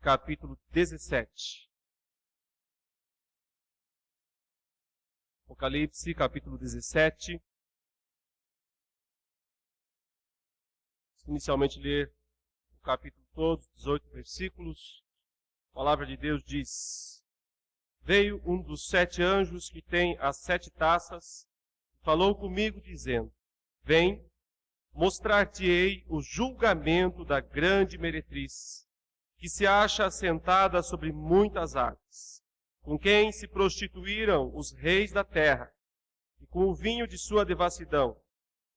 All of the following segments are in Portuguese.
capítulo 17. Apocalipse, capítulo 17. Inicialmente ler o capítulo todo, 18 versículos. A palavra de Deus diz: Veio um dos 7 anjos que tem as 7 taças, e falou comigo dizendo: Vem, mostrar-te-ei o julgamento da grande meretriz, que se acha assentada sobre muitas águas, com quem se prostituíram os reis da terra, e com o vinho de sua devassidão,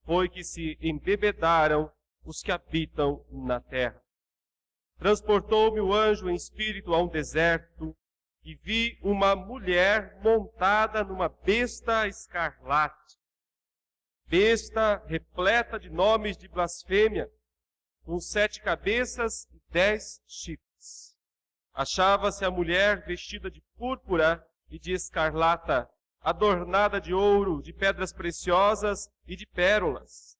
foi que se embebedaram os que habitam na terra. Transportou-me o anjo em espírito a um deserto, e vi uma mulher montada numa besta escarlate, besta repleta de nomes de blasfêmia, com 7 cabeças e 10 chifres. Achava-se a mulher vestida de púrpura e de escarlata, adornada de ouro, de pedras preciosas e de pérolas,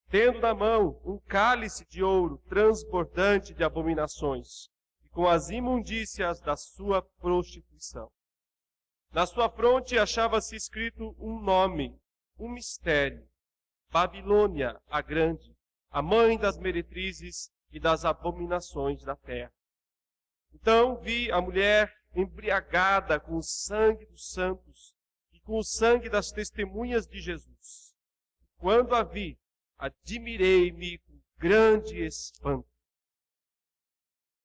tendo na mão um cálice de ouro transbordante de abominações, e com as imundícias da sua prostituição. Na sua fronte achava-se escrito um nome, um mistério: Babilônia a Grande, a mãe das meretrizes e das abominações da terra. Então vi a mulher embriagada com o sangue dos santos e com o sangue das testemunhas de Jesus. Quando a vi, admirei-me com grande espanto.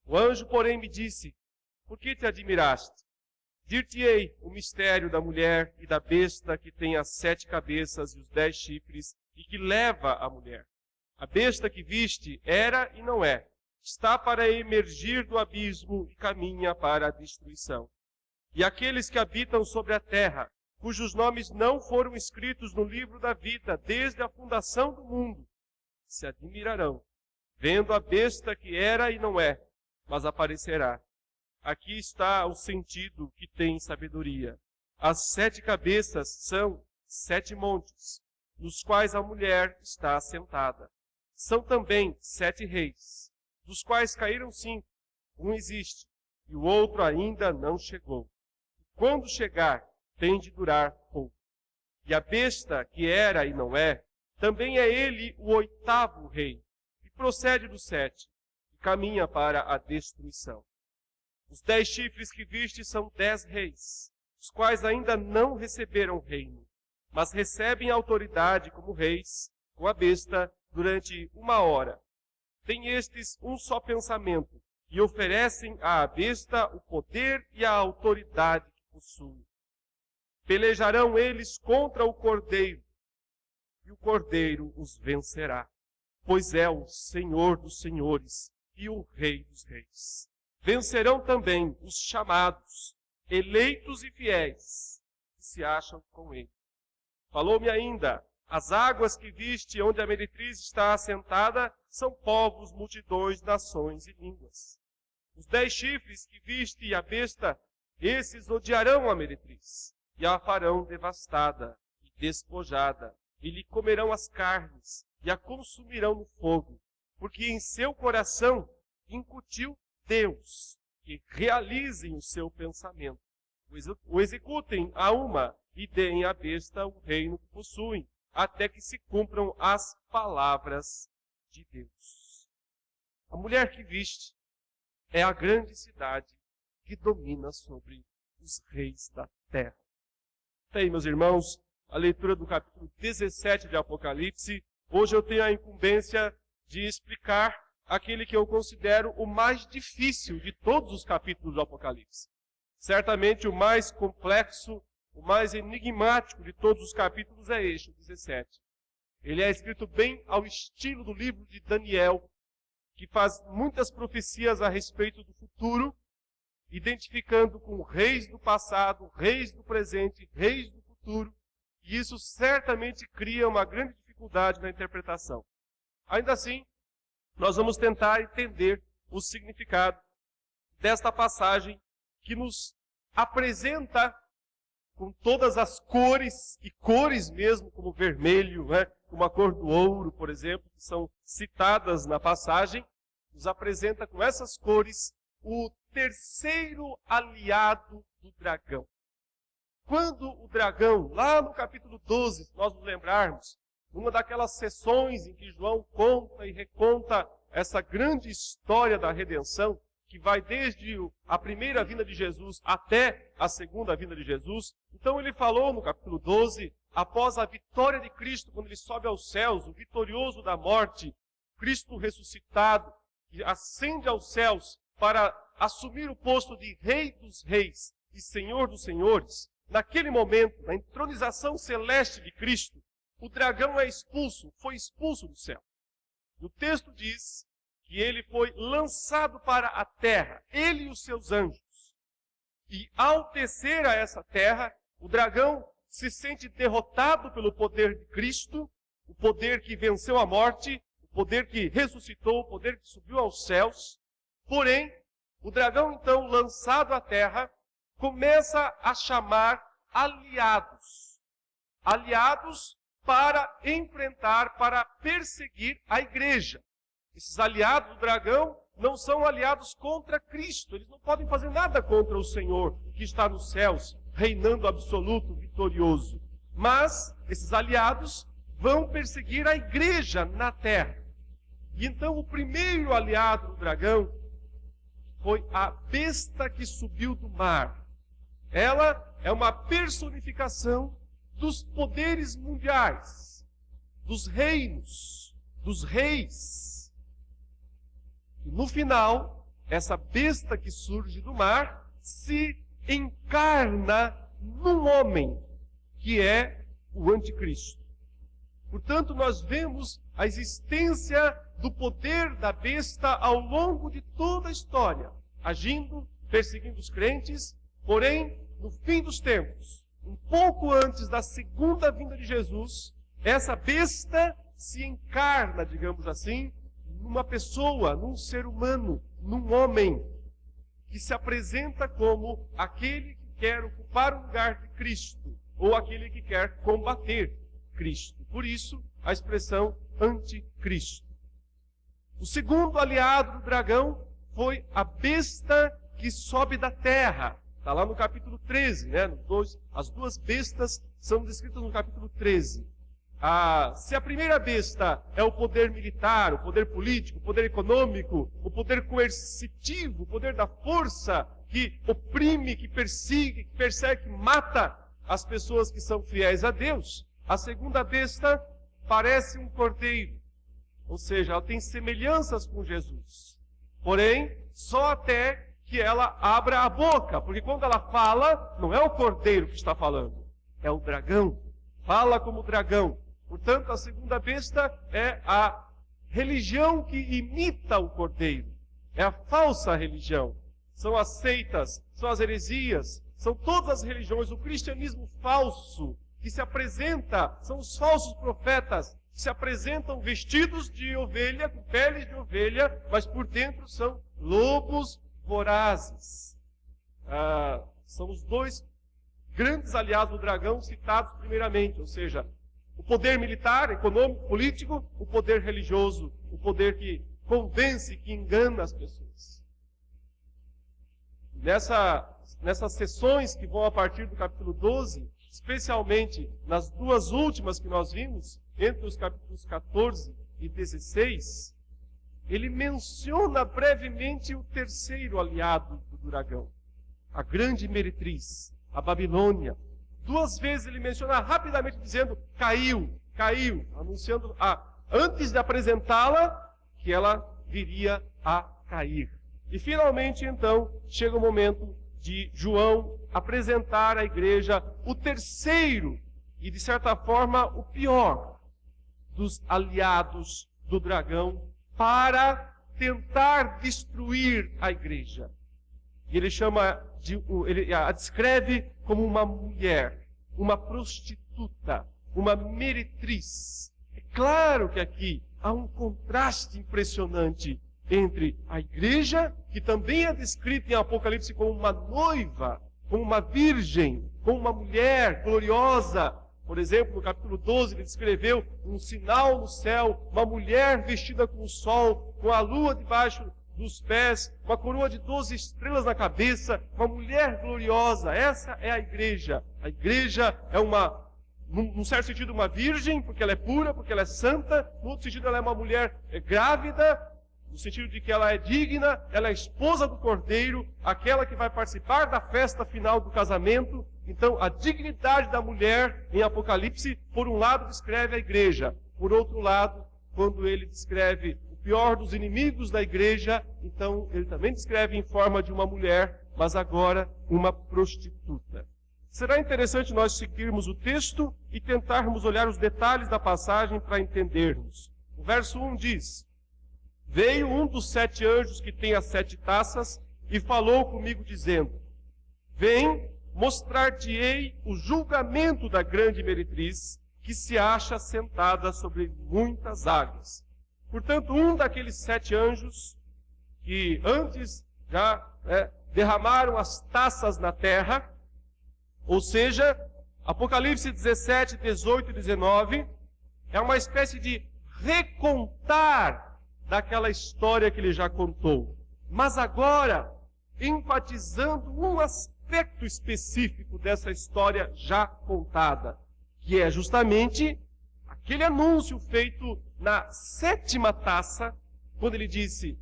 O anjo, porém, me disse: Por que te admiraste? Dir-te-ei o mistério da mulher e da besta que tem as 7 cabeças e os 10 chifres e que leva a mulher. A besta que viste era e não é. Está para emergir do abismo e caminha para a destruição. E aqueles que habitam sobre a terra, cujos nomes não foram escritos no livro da vida desde a fundação do mundo, se admirarão, vendo a besta que era e não é, mas aparecerá. Aqui está o sentido que tem sabedoria. As 7 cabeças são 7 montes, nos quais a mulher está assentada. São também 7 reis, dos quais caíram 5. Um existe, e o outro ainda não chegou. E quando chegar, tem de durar pouco. E a besta, que era e não é, também é ele o 8º rei, e procede do 7, e caminha para a destruição. Os 10 chifres que viste são 10 reis, os quais ainda não receberam reino, mas recebem autoridade como reis, com a besta, durante 1 hora. Têm estes um só pensamento, e oferecem à besta o poder e a autoridade que possuem. Pelejarão eles contra o Cordeiro, e o Cordeiro os vencerá, pois é o Senhor dos senhores e o Rei dos reis. Vencerão também os chamados, eleitos e fiéis, que se acham com ele. Falou-me ainda: as águas que viste onde a meretriz está assentada são povos, multidões, nações e línguas. Os 10 chifres que viste e a besta, esses odiarão a meretriz, e a farão devastada e despojada, e lhe comerão as carnes, e a consumirão no fogo, porque em seu coração incutiu Deus, que realizem o seu pensamento, o executem a uma, e deem à besta o reino que possuem, até que se cumpram as palavras de Deus. A mulher que viste é a grande cidade que domina sobre os reis da terra. Aí, meus irmãos, a leitura do capítulo 17 de Apocalipse. Hoje eu tenho a incumbência de explicar aquele que eu considero o mais difícil de todos os capítulos do Apocalipse. Certamente o mais complexo, o mais enigmático de todos os capítulos é este, o 17. Ele é escrito bem ao estilo do livro de Daniel, que faz muitas profecias a respeito do futuro, identificando com reis do passado, reis do presente, reis do futuro, e isso certamente cria uma grande dificuldade na interpretação. Ainda assim, nós vamos tentar entender o significado desta passagem que nos apresenta com todas as cores, e cores mesmo, como vermelho, como a cor do ouro, por exemplo, que são citadas na passagem, nos apresenta com essas cores o terceiro aliado do dragão. Quando o dragão, lá no capítulo 12, se nós nos lembrarmos, numa daquelas sessões em que João conta e reconta essa grande história da redenção, que vai desde a primeira vinda de Jesus até a segunda vinda de Jesus. Então ele falou no capítulo 12, após a vitória de Cristo, quando ele sobe aos céus, o vitorioso da morte, Cristo ressuscitado, que ascende aos céus para assumir o posto de Rei dos Reis e Senhor dos Senhores. Naquele momento, na entronização celeste de Cristo, o dragão é expulso, foi expulso do céu. E o texto diz que ele foi lançado para a terra, ele e os seus anjos. E ao descer a essa terra, o dragão se sente derrotado pelo poder de Cristo, o poder que venceu a morte, o poder que ressuscitou, o poder que subiu aos céus. Porém, o dragão, então, lançado à terra, começa a chamar aliados. Aliados para enfrentar, para perseguir a igreja. Esses aliados do dragão não são aliados contra Cristo. Eles não podem fazer nada contra o Senhor que está nos céus, reinando absoluto, vitorioso. Mas esses aliados vão perseguir a igreja na terra. E então o primeiro aliado do dragão foi a besta que subiu do mar. Ela é uma personificação dos poderes mundiais, dos reinos, dos reis. E no final, essa besta que surge do mar se encarna num homem, que é o anticristo. Portanto, nós vemos a existência do poder da besta ao longo de toda a história, agindo, perseguindo os crentes, porém, no fim dos tempos, um pouco antes da segunda vinda de Jesus, essa besta se encarna, digamos assim, numa pessoa, num ser humano, num homem, que se apresenta como aquele que quer ocupar o lugar de Cristo, ou aquele que quer combater Cristo. Por isso, a expressão anticristo. O segundo aliado do dragão foi a besta que sobe da terra. Está lá no capítulo 13, né? As duas bestas são descritas no capítulo 13. Se a primeira besta é o poder militar, o poder político, o poder econômico, o poder coercitivo, o poder da força, que oprime, que persegue, que mata as pessoas que são fiéis a Deus, a segunda besta parece um cordeiro, ou seja, ela tem semelhanças com Jesus. Porém, só até que ela abra a boca, porque quando ela fala, não é o cordeiro que está falando, é o dragão. Fala como o dragão. Portanto, a segunda besta é a religião que imita o cordeiro. É a falsa religião. São as seitas, são as heresias, são todas as religiões, o cristianismo falso, que se apresenta, são os falsos profetas, que se apresentam vestidos de ovelha, com peles de ovelha, mas por dentro são lobos vorazes. São os dois grandes aliados do dragão citados primeiramente, ou seja, o poder militar, econômico, político, o poder religioso, o poder que convence, que engana as pessoas. Nessas sessões que vão a partir do capítulo 12, especialmente nas duas últimas que nós vimos, entre os capítulos 14 e 16, ele menciona brevemente o terceiro aliado do dragão, a grande meretriz, a Babilônia. Duas vezes ele menciona rapidamente dizendo, caiu, anunciando, antes de apresentá-la, que ela viria a cair. E finalmente, então, chega o momento de João apresentar à igreja o terceiro e, de certa forma, o pior dos aliados do dragão para tentar destruir a igreja. E ele ele a descreve como uma mulher, uma prostituta, uma meretriz. É claro que aqui há um contraste impressionante entre a igreja, que também é descrita em Apocalipse como uma noiva, como uma virgem, como uma mulher gloriosa. Por exemplo, no capítulo 12, ele descreveu um sinal no céu, uma mulher vestida com o sol, com a lua debaixo dos pés, uma coroa de 12 estrelas na cabeça, uma mulher gloriosa. Essa é a igreja. A igreja é num certo sentido, uma virgem, porque ela é pura, porque ela é santa. No outro sentido, ela é uma mulher grávida, no sentido de que ela é digna, ela é esposa do Cordeiro, aquela que vai participar da festa final do casamento. Então, a dignidade da mulher em Apocalipse, por um lado, descreve a igreja. Por outro lado, quando ele descreve o pior dos inimigos da igreja, então ele também descreve em forma de uma mulher, mas agora uma prostituta. Será interessante nós seguirmos o texto e tentarmos olhar os detalhes da passagem para entendermos. O verso 1 diz: Veio um dos 7 anjos que tem as 7 taças e falou comigo dizendo: Vem, mostrar-te-ei o julgamento da grande meretriz, que se acha sentada sobre muitas águas. Portanto, um daqueles 7 anjos que antes já derramaram as taças na terra, ou seja, Apocalipse 17, 18 e 19, é uma espécie de recontar daquela história que ele já contou. Mas agora, enfatizando um aspecto específico dessa história já contada, que é justamente aquele anúncio feito na 7ª taça, quando ele disse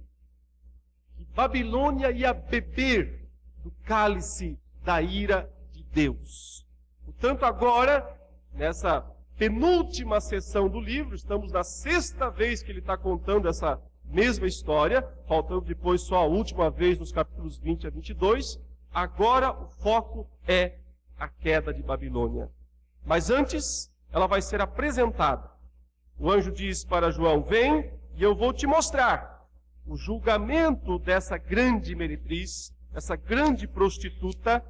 que Babilônia ia beber do cálice da ira de Deus. Portanto, agora, nessa penúltima sessão do livro, estamos na 6ª vez que ele está contando essa mesma história, faltando depois só a última vez nos capítulos 20 a 22, agora o foco é a queda de Babilônia. Mas antes, ela vai ser apresentada. O anjo diz para João: Vem e eu vou te mostrar o julgamento dessa grande meretriz, essa grande prostituta,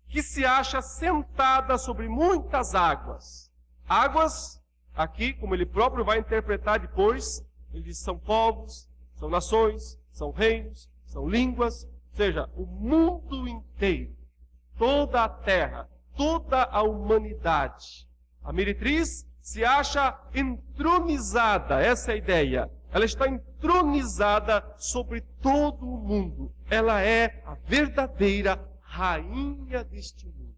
que se acha sentada sobre muitas águas. Águas, aqui, como ele próprio vai interpretar depois, ele diz: são povos, são nações, são reinos, são línguas, ou seja, o mundo inteiro, toda a terra, toda a humanidade. A meretriz se acha entronizada, essa é a ideia. Ela está entronizada sobre todo o mundo. Ela é a verdadeira rainha deste mundo.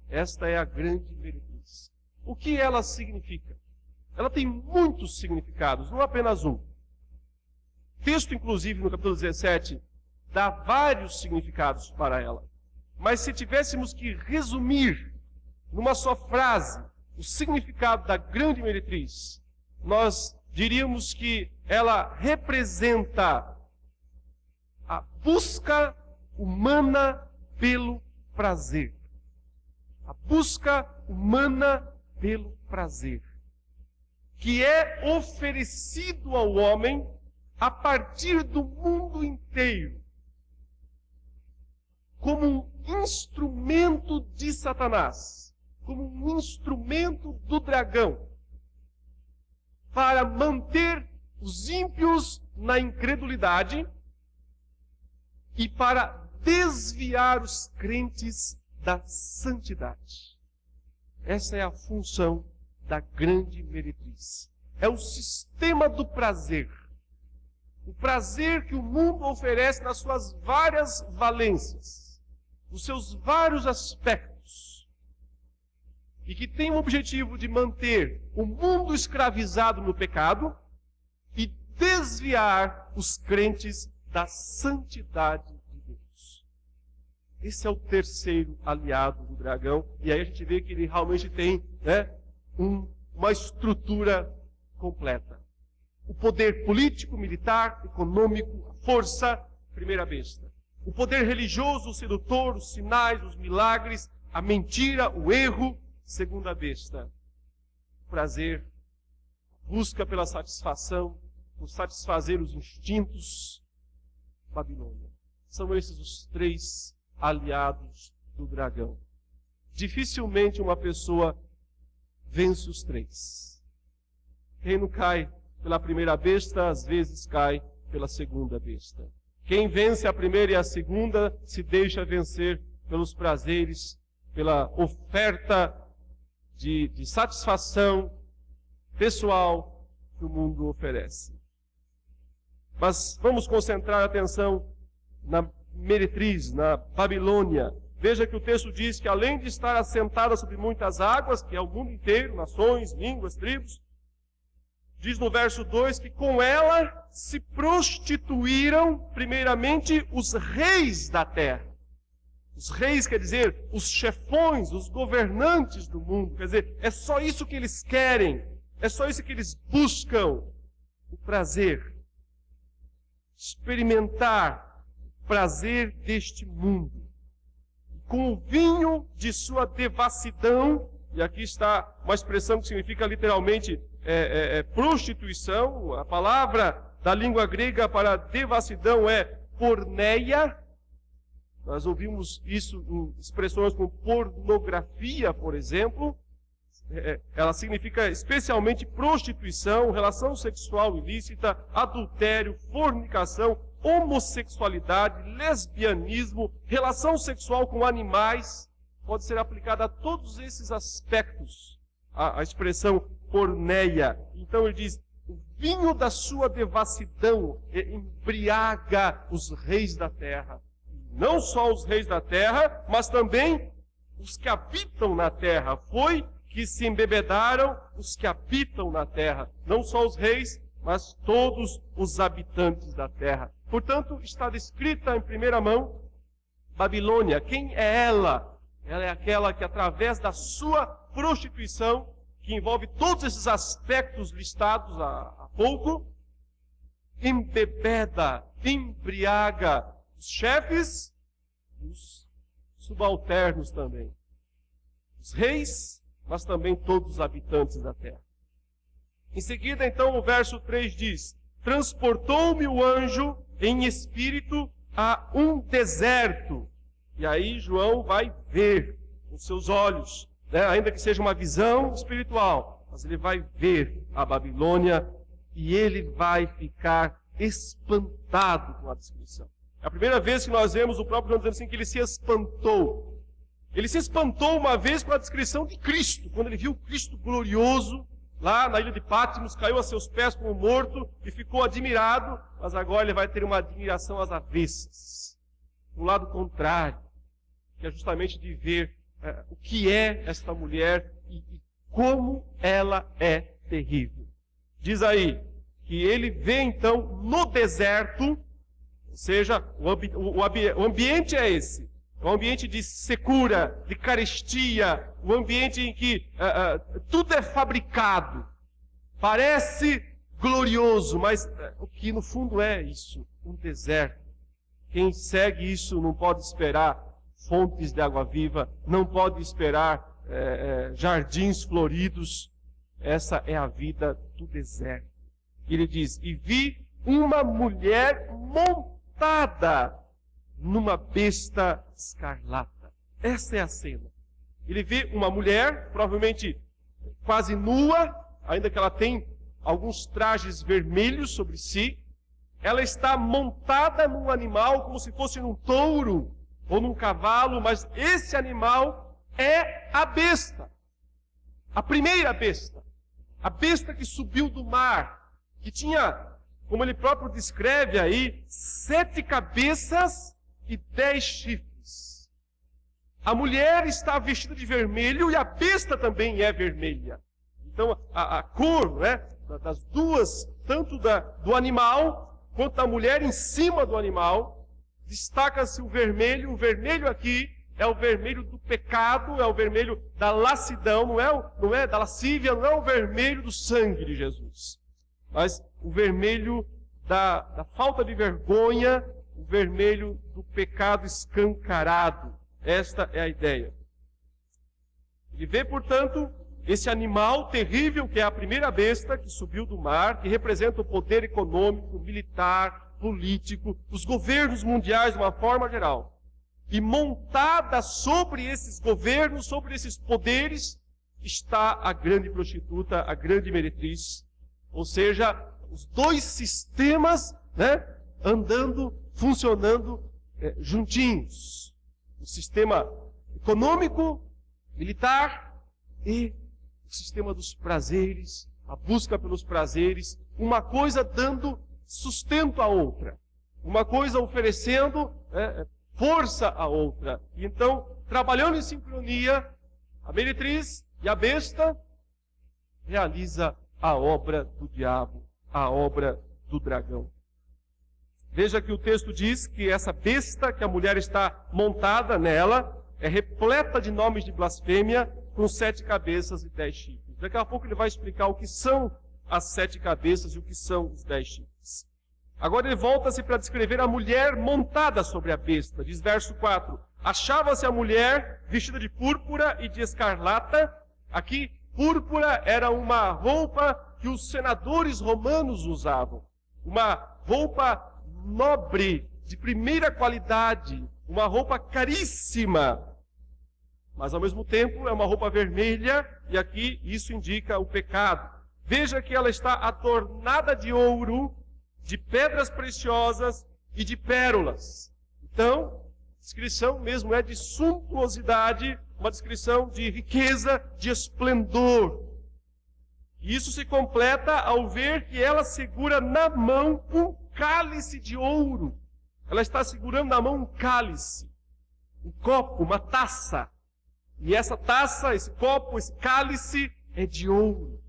Esta é a grande meretriz. O que ela significa? Ela tem muitos significados, não apenas um. O texto, inclusive, no capítulo 17, dá vários significados para ela. Mas se tivéssemos que resumir numa só frase o significado da grande meretriz, nós diríamos que ela representa a busca humana pelo prazer. A busca humana pelo prazer, que é oferecido ao homem a partir do mundo inteiro, como um instrumento de Satanás, como um instrumento do dragão, para manter os ímpios na incredulidade e para desviar os crentes da santidade. Essa é a função da grande meretriz. É o sistema do prazer. O prazer que o mundo oferece nas suas várias valências, nos seus vários aspectos, e que tem o objetivo de manter o mundo escravizado no pecado e desviar os crentes da santidade de Deus. Esse é o terceiro aliado do dragão, e aí a gente vê que ele realmente tem uma estrutura completa. O poder político, militar, econômico, a força, primeira besta. O poder religioso, o sedutor, os sinais, os milagres, a mentira, o erro, segunda besta. O prazer, busca pela satisfação, por satisfazer os instintos, Babilônia. São esses os 3 aliados do dragão. Dificilmente uma pessoa vence os 3. Quem não cai pela primeira besta, às vezes cai pela segunda besta. Quem vence a primeira e a segunda, se deixa vencer pelos prazeres, pela oferta de satisfação pessoal que o mundo oferece. Mas vamos concentrar a atenção na meretriz, na Babilônia. Veja que o texto diz que além de estar assentada sobre muitas águas, que é o mundo inteiro, nações, línguas, tribos, diz no verso 2 que com ela se prostituíram primeiramente os reis da terra. Os reis quer dizer os chefões, os governantes do mundo. Quer dizer, é só isso que eles querem. É só isso que eles buscam. O prazer. Experimentar o prazer deste mundo. Com o vinho de sua devassidão, e aqui está uma expressão que significa literalmente prostituição. A palavra da língua grega para devassidão é porneia. Nós ouvimos isso em expressões como pornografia, por exemplo. Ela significa especialmente prostituição, relação sexual ilícita, adultério, fornicação, homossexualidade, lesbianismo, relação sexual com animais. Pode ser aplicada a todos esses aspectos, a expressão porneia. Então ele diz, o vinho da sua devassidão embriaga os reis da terra. Não só os reis da terra, mas também os que habitam na terra. Foi que se embebedaram os que habitam na terra. Não só os reis, mas todos os habitantes da terra. Portanto, está descrita em primeira mão Babilônia. Quem é ela? Ela é aquela que, através da sua prostituição, que envolve todos esses aspectos listados há pouco, embebeda, embriaga os chefes e os subalternos também. Os reis, mas também todos os habitantes da terra. Em seguida, então, o verso 3 diz, transportou-me o anjo em espírito a um deserto. E aí João vai ver com seus olhos, né? Ainda que seja uma visão espiritual, mas ele vai ver a Babilônia e ele vai ficar espantado com a descrição. É a primeira vez que nós vemos o próprio João dizendo assim que ele se espantou. Ele se espantou uma vez com a descrição de Cristo, quando ele viu o Cristo glorioso, lá na ilha de Patmos, caiu a seus pés como morto e ficou admirado, mas agora ele vai ter uma admiração às avessas, do lado contrário, que é justamente de ver o que é esta mulher e como ela é terrível. Diz aí que ele vê então no deserto, ou seja, o ambiente é esse. É um ambiente de secura, de carestia, um ambiente em que tudo é fabricado. Parece glorioso, mas o que no fundo é isso, um deserto. Quem segue isso não pode esperar fontes de água viva, não pode esperar jardins floridos. Essa é a vida do deserto. Ele diz, e vi uma mulher montada numa besta escarlata. Essa é a cena. Ele vê uma mulher, provavelmente quase nua, ainda que ela tenha alguns trajes vermelhos sobre si. Ela está montada num animal como se fosse num touro ou num cavalo, mas esse animal é a besta. A primeira besta. A besta que subiu do mar, que tinha, como ele próprio descreve aí, 7 cabeças e 10 chifres. A mulher está vestida de vermelho e a besta também é vermelha. Então a cor, né, das duas, tanto do animal quanto da mulher em cima do animal, destaca-se o vermelho. O vermelho aqui é o vermelho do pecado, é o vermelho da lassidão, não é da lascívia, não é o vermelho do sangue de Jesus, mas o vermelho da falta de vergonha, o vermelho do pecado escancarado. Esta é a ideia. Ele vê, portanto, esse animal terrível, que é a primeira besta que subiu do mar, que representa o poder econômico, militar, político, os governos mundiais de uma forma geral. E montada sobre esses governos, sobre esses poderes, está a grande prostituta, a grande meretriz. Ou seja, os dois sistemas, né, andando, funcionando juntinhos. O sistema econômico, militar e o sistema dos prazeres, a busca pelos prazeres, uma coisa dando sustento à outra. Uma coisa oferecendo força à outra. E então, trabalhando em sincronia, a meretriz e a besta realiza a obra do diabo, a obra do dragão. Veja que o texto diz que essa besta que a mulher está montada nela é repleta de nomes de blasfêmia, com 7 cabeças e 10 chifres. Daqui a pouco ele vai explicar o que são as 7 cabeças e o que são os 10 chifres. Agora ele volta-se para descrever a mulher montada sobre a besta. Diz verso 4. Achava-se a mulher vestida de púrpura e de escarlata. Aqui, púrpura era uma roupa que os senadores romanos usavam. Uma roupa nobre, de primeira qualidade. Uma roupa caríssima. Mas ao mesmo tempo é uma roupa vermelha, e aqui isso indica o pecado. Veja que ela está adornada de ouro, de pedras preciosas e de pérolas. Então, a descrição mesmo é de suntuosidade, uma descrição de riqueza, de esplendor. E isso se completa ao ver que ela segura na mão um cálice de ouro. Ela está segurando na mão um cálice, um copo, uma taça. E essa taça, esse copo, esse cálice é de ouro.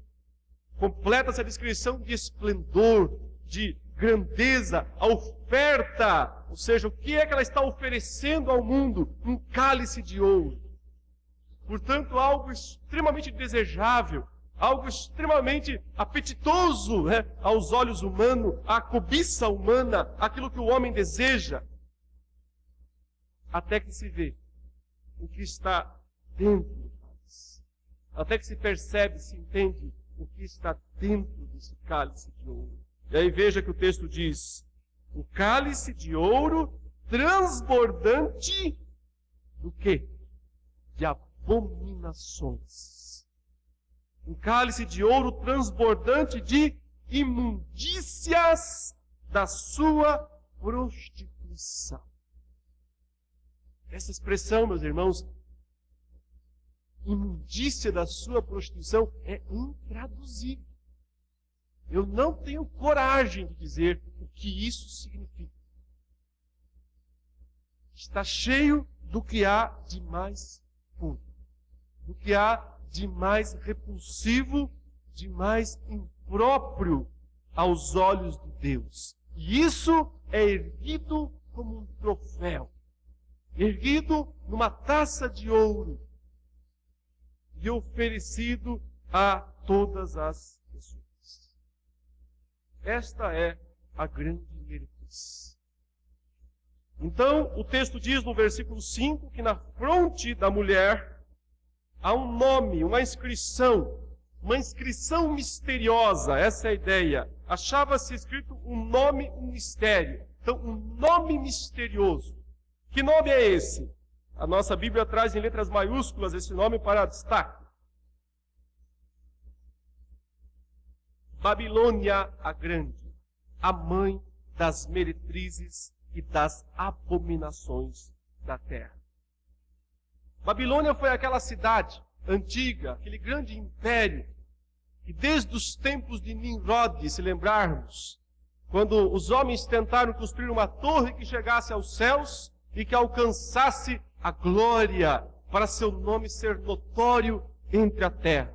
Completa-se a descrição de esplendor, de grandeza, a oferta, ou seja, o que é que ela está oferecendo ao mundo? Um cálice de ouro. Portanto, algo extremamente desejável, algo extremamente apetitoso aos olhos humanos, à cobiça humana, aquilo que o homem deseja. Até que se vê o que está dentro do cálice. Até que se percebe, se entende o que está dentro desse cálice de ouro. E aí veja que o texto diz, o cálice de ouro transbordante do quê? De abominações. Um cálice de ouro transbordante de imundícias da sua prostituição. Essa expressão, meus irmãos, imundícia da sua prostituição, é intraduzível. Eu não tenho coragem de dizer o que isso significa. Está cheio do que há de mais puro, do que há de mais repulsivo, de mais impróprio aos olhos de Deus. E isso é erguido como um troféu, erguido numa taça de ouro e oferecido a todas as pessoas. Esta é a grande meretriz. Então, o texto diz no versículo 5 que na fronte da mulher há um nome, uma inscrição misteriosa, essa é a ideia. Achava-se escrito um nome, um mistério. Então, um nome misterioso. Que nome é esse? A nossa Bíblia traz em letras maiúsculas esse nome para destaque. Babilônia a Grande, a mãe das meretrizes e das abominações da terra. Babilônia foi aquela cidade antiga, aquele grande império, que desde os tempos de Nimrod, se lembrarmos, quando os homens tentaram construir uma torre que chegasse aos céus e que alcançasse a glória para seu nome ser notório entre a terra.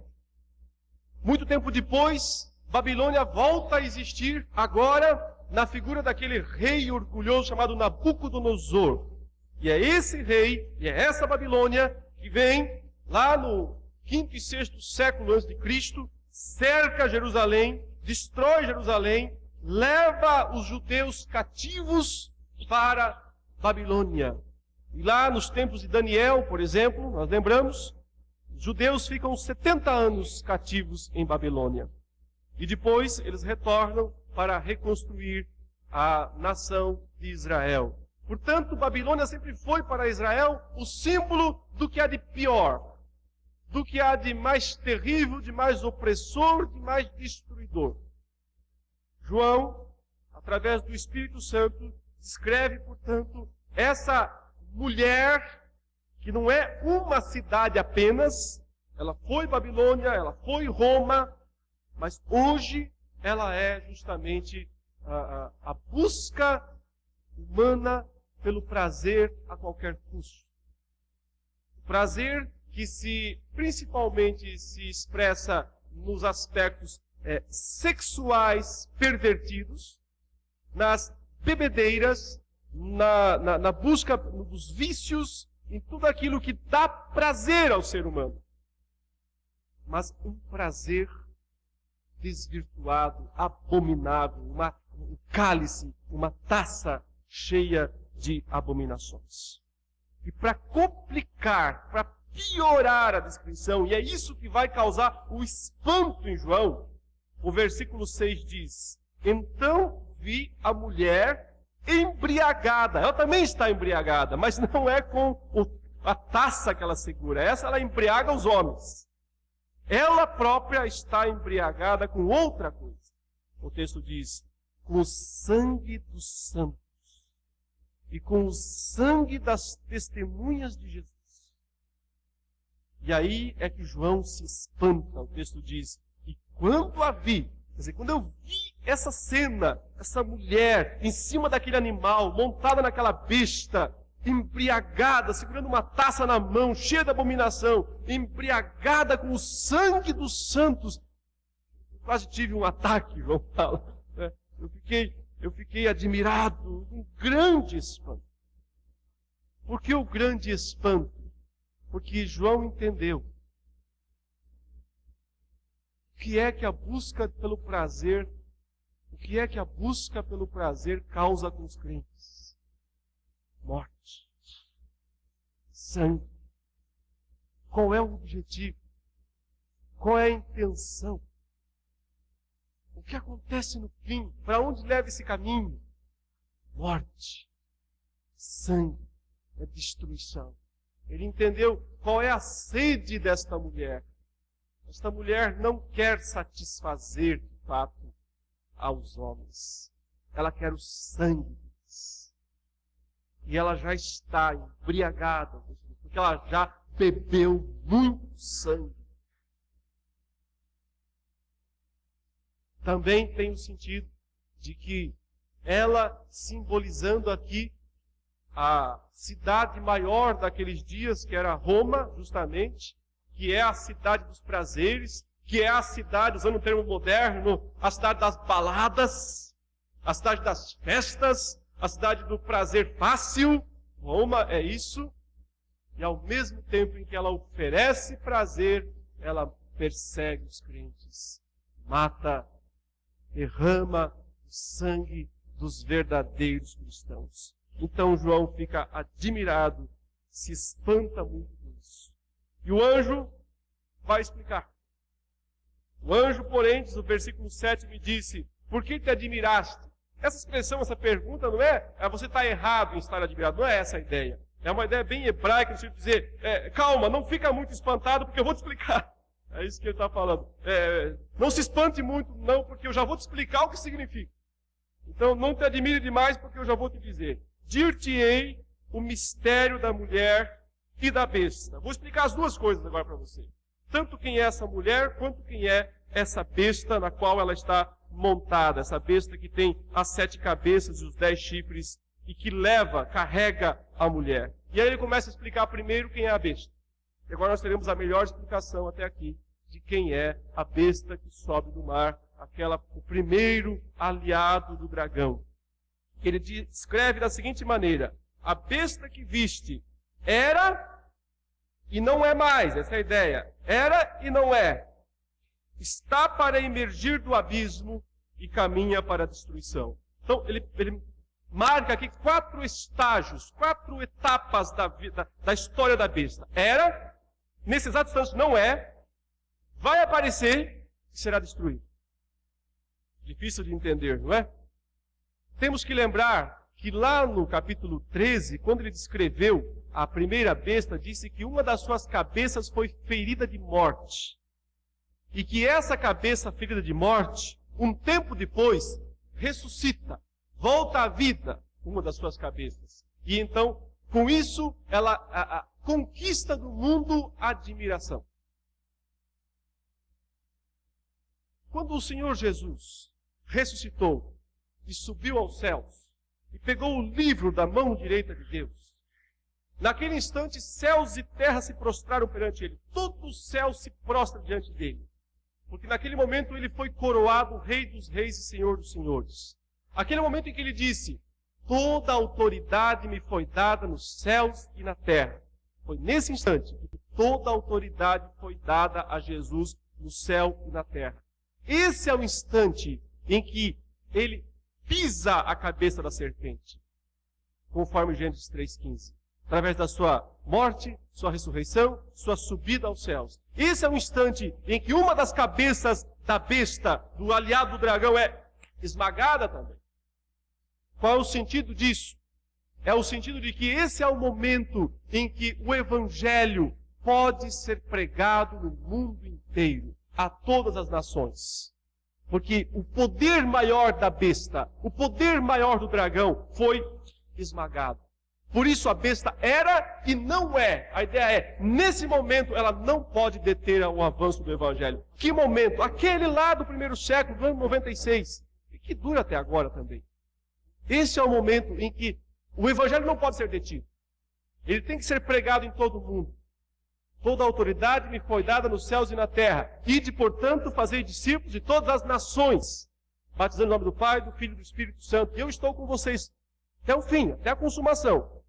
Muito tempo depois, Babilônia volta a existir agora na figura daquele rei orgulhoso chamado Nabucodonosor. E é esse rei, e é essa Babilônia que vem lá no 5º e 6º século antes de Cristo, cerca Jerusalém, destrói Jerusalém, leva os judeus cativos para Babilônia. E lá nos tempos de Daniel, por exemplo, nós lembramos, os judeus ficam 70 anos cativos em Babilônia. E depois eles retornam para reconstruir a nação de Israel. Portanto, Babilônia sempre foi para Israel o símbolo do que há de pior, do que há de mais terrível, de mais opressor, de mais destruidor. João, através do Espírito Santo, descreve, portanto, essa mulher que não é uma cidade apenas, ela foi Babilônia, ela foi Roma, mas hoje ela é justamente a busca humana pelo prazer a qualquer custo. O prazer que principalmente se expressa nos aspectos sexuais pervertidos, nas bebedeiras, na busca dos vícios, em tudo aquilo que dá prazer ao ser humano. Mas um prazer desvirtuado, abominável, um cálice, uma taça cheia de abominações. E para complicar, para piorar a descrição, e é isso que vai causar o espanto em João, o versículo 6 diz: então vi a mulher embriagada. Ela também está embriagada, mas não é com a taça que ela segura. Ela embriaga os homens. Ela própria está embriagada com outra coisa. O texto diz: com o sangue dos santos e com o sangue das testemunhas de Jesus. E aí é que João se espanta. O texto diz: e quando a vi, quer dizer, quando eu vi essa cena, essa mulher em cima daquele animal, montada naquela besta, embriagada, segurando uma taça na mão, cheia de abominação, embriagada com o sangue dos santos, eu quase tive um ataque, João fala. Eu fiquei admirado, um grande espanto. Por que o grande espanto? Porque João entendeu o que é que a busca pelo prazer, causa com os crentes? Morte, sangue. Qual é o objetivo? Qual é a intenção? O que acontece no fim? Para onde leva esse caminho? Morte, sangue, é destruição. Ele entendeu qual é a sede desta mulher. Esta mulher não quer satisfazer, de fato, aos homens. Ela quer o sangue deles. E ela já está embriagada, porque ela já bebeu muito sangue. Também tem o sentido de que ela, simbolizando aqui a cidade maior daqueles dias, que era Roma, justamente, que é a cidade dos prazeres, que é a cidade, usando um termo moderno, a cidade das baladas, a cidade das festas, a cidade do prazer fácil. Roma é isso. E ao mesmo tempo em que ela oferece prazer, ela persegue os crentes, mata, derrama o sangue dos verdadeiros cristãos. Então João fica admirado, se espanta muito com isso. E o anjo vai explicar. O anjo, porém, diz no versículo 7, me disse: por que te admiraste? Essa expressão, essa pergunta não é você está errado em estar admirado. Não é essa a ideia. É uma ideia bem hebraica, no sentido de dizer, calma, não fica muito espantado, porque eu vou te explicar. É isso que ele está falando. Não se espante muito, não, porque eu já vou te explicar o que significa. Então, não te admire demais, porque eu já vou te dizer. Dir-te-ei o mistério da mulher e da besta. Vou explicar as duas coisas agora para você. Tanto quem é essa mulher, quanto quem é essa besta na qual ela está montada. Essa besta que tem as 7 cabeças e os 10 chifres e que carrega a mulher. E aí ele começa a explicar primeiro quem é a besta. E agora nós teremos a melhor explicação até aqui de quem é a besta que sobe do mar, o primeiro aliado do dragão. Ele descreve da seguinte maneira: a besta que viste era e não é mais, essa é a ideia. Era e não é. Está para emergir do abismo e caminha para a destruição. Então, ele marca aqui 4 estágios, 4 etapas da história da besta. Era, nesse exato instante não é, vai aparecer e será destruído. Difícil de entender, não é? Temos que lembrar que lá no capítulo 13, quando ele descreveu a primeira besta, disse que uma das suas cabeças foi ferida de morte. E que essa cabeça ferida de morte, um tempo depois, ressuscita, volta à vida, uma das suas cabeças. E então, com isso, ela conquista do mundo a admiração. Quando o Senhor Jesus ressuscitou, e subiu aos céus, e pegou o livro da mão direita de Deus. Naquele instante, céus e terra se prostraram perante ele. Todo o céu se prostra diante dele. Porque naquele momento ele foi coroado Rei dos Reis e Senhor dos Senhores. Aquele momento em que ele disse: toda a autoridade me foi dada nos céus e na terra. Foi nesse instante que toda a autoridade foi dada a Jesus no céu e na terra. Esse é o instante em que ele pisa a cabeça da serpente, conforme Gênesis 3,15. Através da sua morte, sua ressurreição, sua subida aos céus. Esse é o instante em que uma das cabeças da besta, do aliado do dragão, é esmagada também. Qual é o sentido disso? É o sentido de que esse é o momento em que o Evangelho pode ser pregado no mundo inteiro, a todas as nações. Porque o poder maior da besta, o poder maior do dragão foi esmagado. Por isso a besta era e não é. A ideia é, nesse momento ela não pode deter o avanço do Evangelho. Que momento? Aquele lá do primeiro século, do ano 96, e que dura até agora também. Esse é o momento em que o Evangelho não pode ser detido. Ele tem que ser pregado em todo o mundo. Toda a autoridade me foi dada nos céus e na terra. Ide, portanto, fazei discípulos de todas as nações, batizando em nome do Pai, do Filho e do Espírito Santo. E eu estou com vocês até o fim, até a consumação.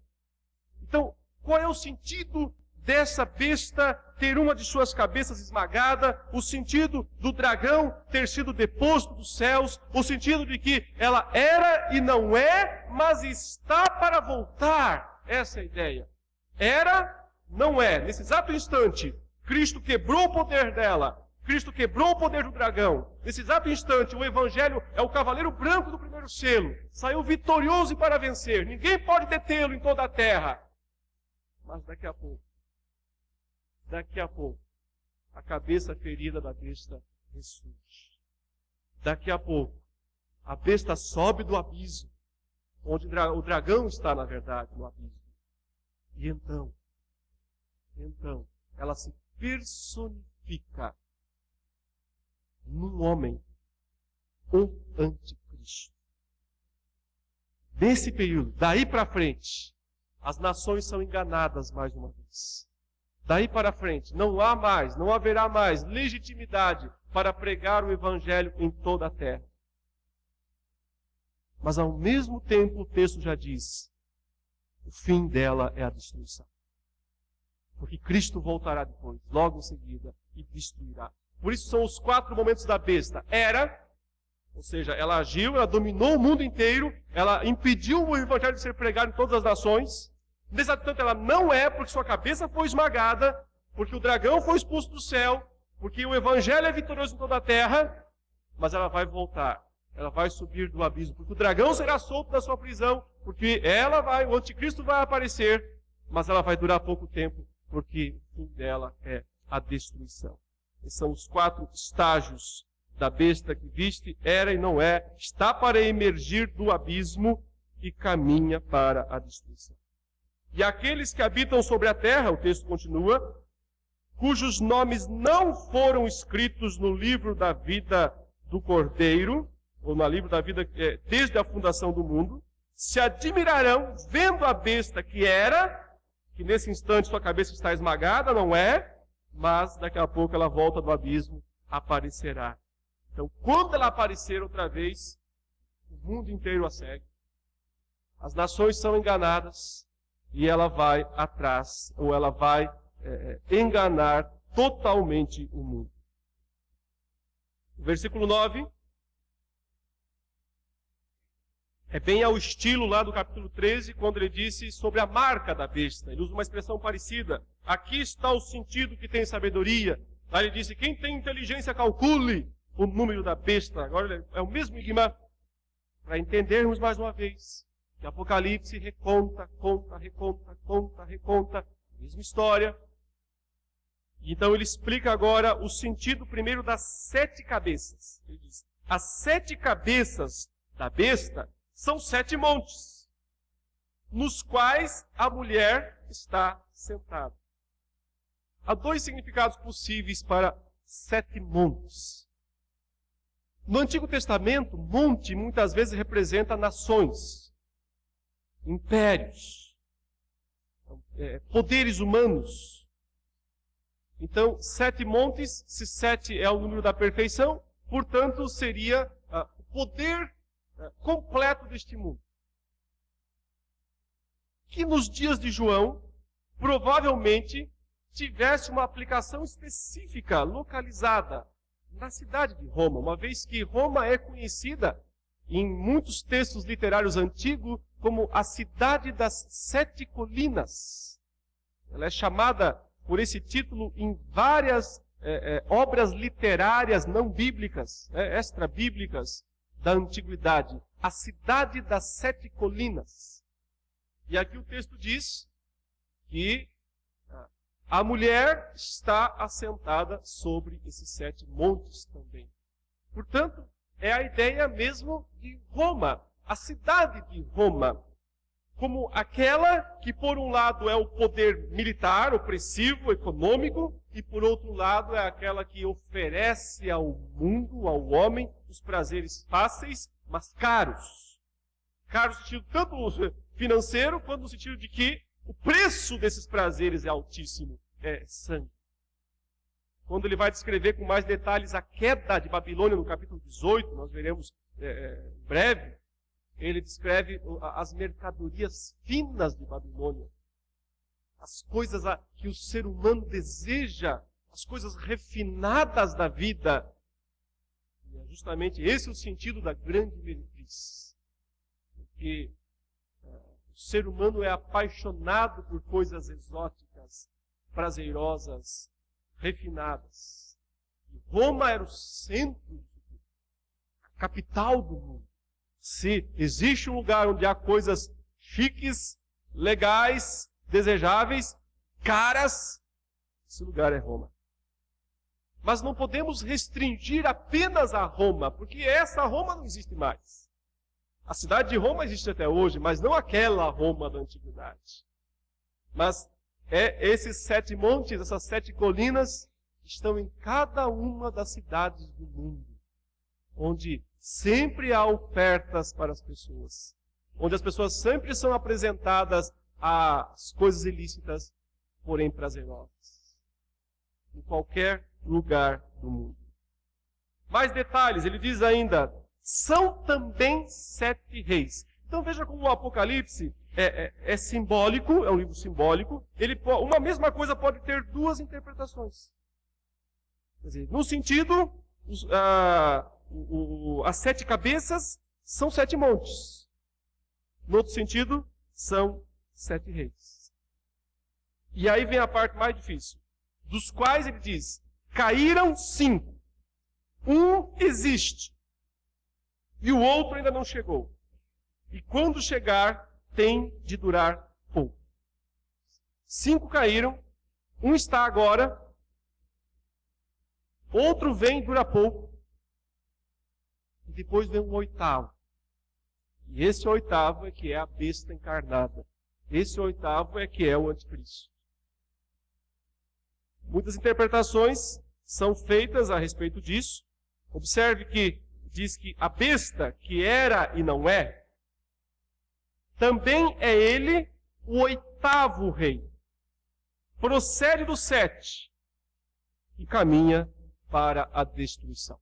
Então, qual é o sentido dessa besta ter uma de suas cabeças esmagada? O sentido do dragão ter sido deposto dos céus? O sentido de que ela era e não é, mas está para voltar? Essa é a ideia. Era, não é. Nesse exato instante, Cristo quebrou o poder dela. Cristo quebrou o poder do dragão. Nesse exato instante, o Evangelho é o cavaleiro branco do primeiro selo. Saiu vitorioso para vencer. Ninguém pode detê-lo em toda a terra. Mas daqui a pouco, a cabeça ferida da besta ressurge. Daqui a pouco, a besta sobe do abismo, onde o dragão está, na verdade, no abismo. E então, ela se personifica num homem, o anticristo. Nesse período, daí para frente, as nações são enganadas mais uma vez. Daí para frente, não haverá mais legitimidade para pregar o Evangelho em toda a terra. Mas ao mesmo tempo o texto já diz, o fim dela é a destruição. Porque Cristo voltará depois, logo em seguida, e destruirá. Por isso são os 4 momentos da besta. Era, ou seja, ela agiu, ela dominou o mundo inteiro, ela impediu o Evangelho de ser pregado em todas as nações. Nesse tanto ela não é, porque sua cabeça foi esmagada, porque o dragão foi expulso do céu, porque o Evangelho é vitorioso em toda a terra, mas ela vai voltar, ela vai subir do abismo, porque o dragão será solto da sua prisão, porque o anticristo vai aparecer, mas ela vai durar pouco tempo, porque o fim dela é a destruição. Esses são os 4 estágios da besta que viste, era e não é, está para emergir do abismo e caminha para a destruição. E aqueles que habitam sobre a terra, o texto continua, cujos nomes não foram escritos no livro da vida do Cordeiro, ou no livro da vida desde a fundação do mundo, se admirarão vendo a besta que era, que nesse instante sua cabeça está esmagada, não é? Mas daqui a pouco ela volta do abismo, aparecerá. Então, quando ela aparecer outra vez, o mundo inteiro a segue. As nações são enganadas e ela vai atrás, ou ela vai enganar totalmente o mundo. Versículo 9. É bem ao estilo lá do capítulo 13, quando ele disse sobre a marca da besta. Ele usa uma expressão parecida. Aqui está o sentido que tem sabedoria. Lá ele disse, quem tem inteligência calcule o número da besta. Agora é o mesmo enigma para entendermos mais uma vez que Apocalipse reconta. Mesma história. Então ele explica agora o sentido primeiro das 7 cabeças. Ele diz, as 7 cabeças da besta são 7 montes, nos quais a mulher está sentada. Há 2 significados possíveis para 7 montes. No Antigo Testamento, monte muitas vezes representa nações, impérios, poderes humanos. Então, 7 montes, se 7 é o número da perfeição, portanto, seria o poder completo deste mundo. Que nos dias de João, provavelmente, tivesse uma aplicação específica, localizada, na cidade de Roma, uma vez que Roma é conhecida em muitos textos literários antigos como a cidade das 7 colinas. Ela é chamada por esse título em várias obras literárias não bíblicas, extra-bíblicas da antiguidade. A cidade das 7 colinas. E aqui o texto diz que a mulher está assentada sobre esses 7 montes também. Portanto, é a ideia mesmo de Roma, a cidade de Roma, como aquela que, por um lado, é o poder militar, opressivo, econômico, e, por outro lado, é aquela que oferece ao mundo, ao homem, os prazeres fáceis, mas caros. Caros no sentido tanto financeiro, quanto no sentido de que o preço desses prazeres é altíssimo, é sangue. Quando ele vai descrever com mais detalhes a queda de Babilônia no capítulo 18, nós veremos em breve, ele descreve as mercadorias finas de Babilônia, as coisas que o ser humano deseja, as coisas refinadas da vida. E é justamente esse o sentido da grande meretriz. Porque o ser humano é apaixonado por coisas exóticas, prazerosas, refinadas. E Roma era o centro, a capital do mundo. Se existe um lugar onde há coisas chiques, legais, desejáveis, caras, esse lugar é Roma. Mas não podemos restringir apenas a Roma, porque essa Roma não existe mais. A cidade de Roma existe até hoje, mas não aquela Roma da antiguidade. Mas esses 7 montes, essas 7 colinas, estão em cada uma das cidades do mundo, onde sempre há ofertas para as pessoas, onde as pessoas sempre são apresentadas às coisas ilícitas, porém prazerosas, em qualquer lugar do mundo. Mais detalhes, ele diz ainda, são também 7 reis. Então veja como o Apocalipse é simbólico, é um livro simbólico. Uma mesma coisa pode ter 2 interpretações. Quer dizer, no sentido, as 7 cabeças são 7 montes. No outro sentido, são 7 reis. E aí vem a parte mais difícil. Dos quais ele diz, caíram 5. Um existe. E o outro ainda não chegou. E quando chegar, tem de durar pouco. 5 caíram, um está agora, outro vem e dura pouco, e depois vem um 8º. E esse 8º é que é a besta encarnada. Esse 8º é que é o anticristo. Muitas interpretações são feitas a respeito disso. Observe que diz que a besta, que era e não é, também é ele o 8º rei. Procede do 7 e caminha para a destruição.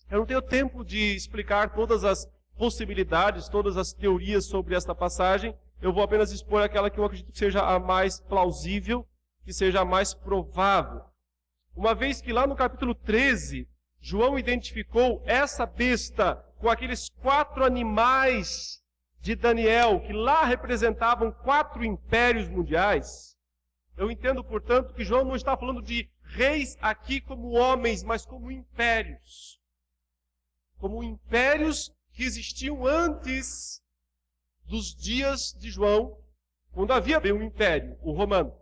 Eu não tenho tempo de explicar todas as possibilidades, todas as teorias sobre esta passagem. Eu vou apenas expor aquela que eu acredito que seja a mais plausível, que seja a mais provável. Uma vez que lá no capítulo 13, João identificou essa besta com aqueles 4 animais de Daniel, que lá representavam 4 impérios mundiais. Eu entendo, portanto, que João não está falando de reis aqui como homens, mas como impérios. Como impérios que existiam antes dos dias de João, quando havia bem um império, o romano.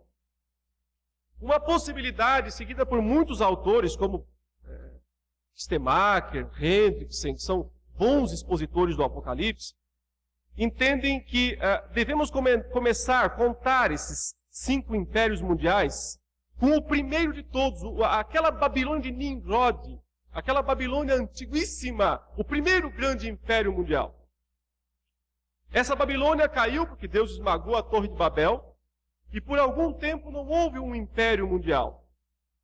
Uma possibilidade seguida por muitos autores, como Stemacher, Hendrickson, que são bons expositores do Apocalipse, entendem que devemos começar a contar esses 5 impérios mundiais com o primeiro de todos, aquela Babilônia de Nimrod, aquela Babilônia antiguíssima, o primeiro grande império mundial. Essa Babilônia caiu porque Deus esmagou a Torre de Babel, e por algum tempo não houve um império mundial.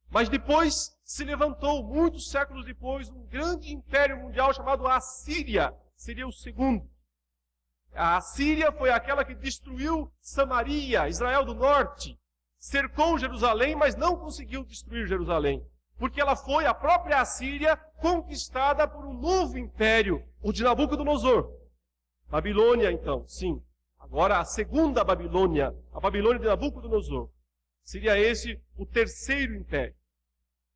Mas depois se levantou, muitos séculos depois, um grande império mundial chamado Assíria. Seria o segundo. A Assíria foi aquela que destruiu Samaria, Israel do Norte. Cercou Jerusalém, mas não conseguiu destruir Jerusalém. Porque ela foi, a própria Assíria, conquistada por um novo império, o de Nabucodonosor. Babilônia, então, sim. Agora a segunda Babilônia, a Babilônia de Nabucodonosor. Seria esse o terceiro império.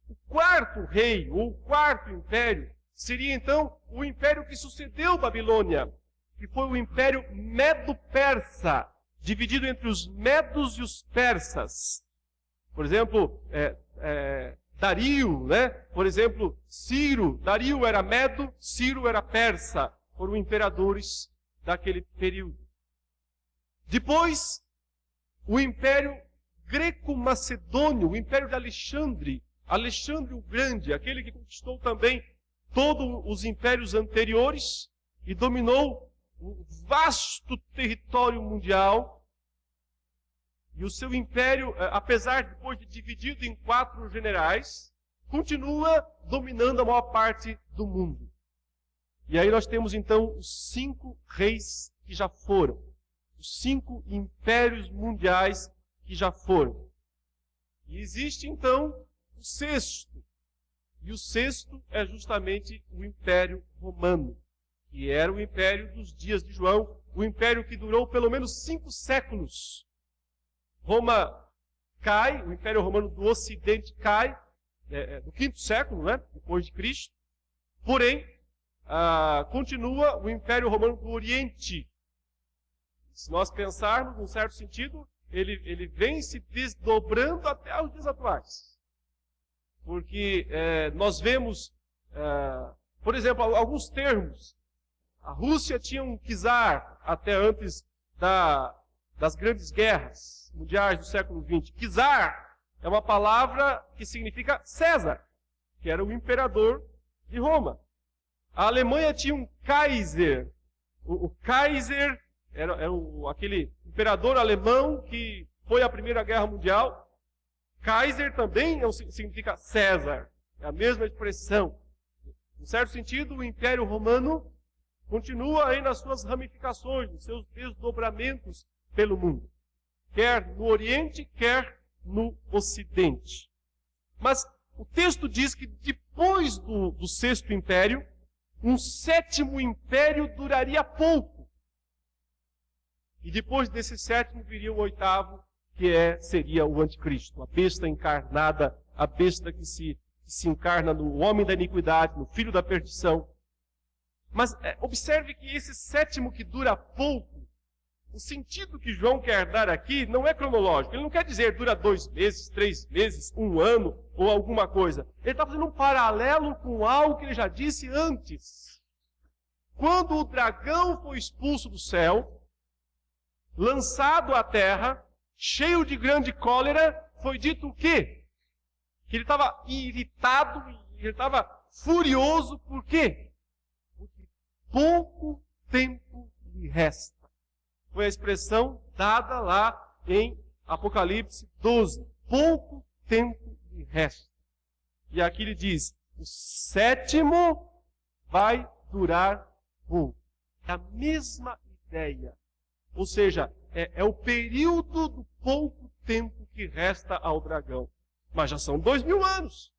O quarto rei, ou o quarto império, seria então o império que sucedeu Babilônia, que foi o império Medo-Persa, dividido entre os medos e os persas. Por exemplo, Dario, né? Por exemplo, Ciro. Dario era medo, Ciro era persa. Foram imperadores daquele período. Depois, o império greco-macedônio, o império de Alexandre. Alexandre o Grande, aquele que conquistou também todos os impérios anteriores e dominou um vasto território mundial. E o seu império, apesar de depois de dividido em 4 generais, continua dominando a maior parte do mundo. E aí nós temos então os 5 reis que já foram, os 5 impérios mundiais que já foram. E existe então o sexto. E o sexto é justamente o Império Romano, que era o império dos dias de João, o império que durou pelo menos 5 séculos. Roma cai, o Império Romano do Ocidente cai, no 5º século, né, depois de Cristo. Porém, continua o Império Romano do Oriente. Se nós pensarmos, num certo sentido, ele vem se desdobrando até os dias atuais. Porque nós vemos, por exemplo, alguns termos. A Rússia tinha um czar até antes das grandes guerras mundiais do século XX. Czar é uma palavra que significa César, que era o imperador de Roma. A Alemanha tinha um Kaiser. O Kaiser era aquele imperador alemão que foi à Primeira Guerra Mundial. Kaiser também significa César. É a mesma expressão. Em certo sentido, o Império Romano continua aí nas suas ramificações, nos seus desdobramentos pelo mundo. Quer no Oriente, quer no Ocidente. Mas o texto diz que depois do sexto império, um 7º império duraria pouco. E depois desse 7º viria o 8º, que seria o anticristo, a besta encarnada, a besta que se encarna no homem da iniquidade, no filho da perdição. Mas observe que esse 7º que dura pouco, o sentido que João quer dar aqui não é cronológico. Ele não quer dizer dura 2 meses, 3 meses, 1 ano ou alguma coisa. Ele está fazendo um paralelo com algo que ele já disse antes. Quando o dragão foi expulso do céu, lançado à terra, cheio de grande cólera, foi dito o quê? Que ele estava irritado, ele estava furioso, por quê? Porque pouco tempo lhe resta. Foi a expressão dada lá em Apocalipse 12. Pouco tempo lhe resta. E aqui ele diz, o 7º vai durar pouco. É a mesma ideia. Ou seja, é o período do pouco tempo que resta ao dragão. Mas já são 2000 anos.